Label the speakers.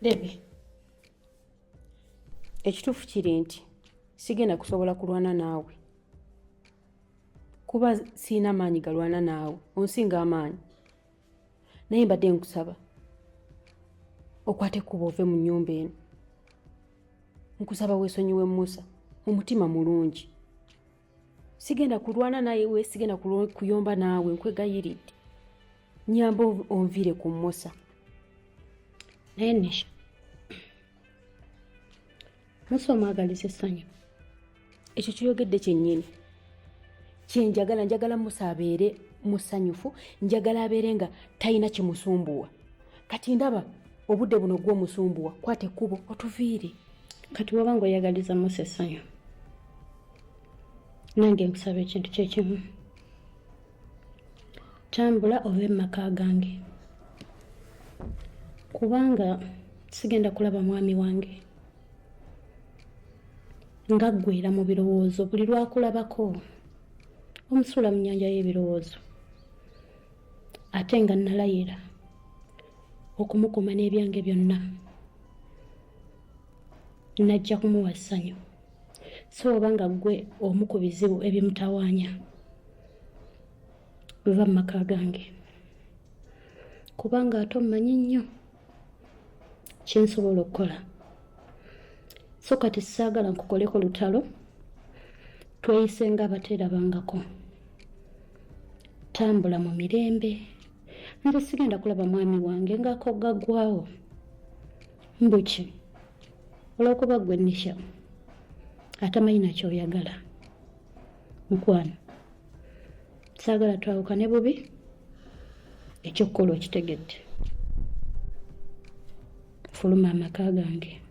Speaker 1: Debbie, ekituufu kiri nti sigenda kusobola kulwana naawe kuba siina maanyi galwana naawe, onsinga amaanyi. Naye mbadde nkusaba okwate kuba ove mu nnyumba eno. Nkusaba weesonyiwe Musa, omutima mulungi. Sigenda kulwana naye, sigenda kuyomba naawe, nkwegayiridde. Nyamba onviire ku Musa.
Speaker 2: Naye Nesha, Musa omwagaliza essanyu.
Speaker 1: Ekyo kiyogedde kyennyini. Njagala Musa abeere musanyufu, njagala abeere nga talina kimusumbuwa. Kati ndaba obudde buno gw'omusumbuwa, kwate ekkubo otuviire.
Speaker 2: Kati waba ng'oyagaliza Musa essanyu, nange nkusaba ekintu kyekimu. Tambula ove mu maka gange, kubanga sigenda kulaba mwami wange nga ggweera mu birowoozo buli lwakulabako omusuula mu nnyanja y'ebirowoozo, ate nga nalayira okumukuma n'ebyange byonna najja kumuwa ssanyu. So oba nga ggwe omu ku bizibu ebimutawaanya, va mu maka gange, kubanga ate omanyi nnyo kyensobola okukola. So kati saagala nkukoleko lutalo, tweyise nga abateerabangako. Tambula mu mirembe, nze sigenda kulaba mwami wange ng'akogaggwawo. Mbuki olw'okuba ggwe Nesha atamanyi nakyoyagala. Mukwano, saagala twawukane bubi, ekyokukola okitegedde. Fuluma amaka gange.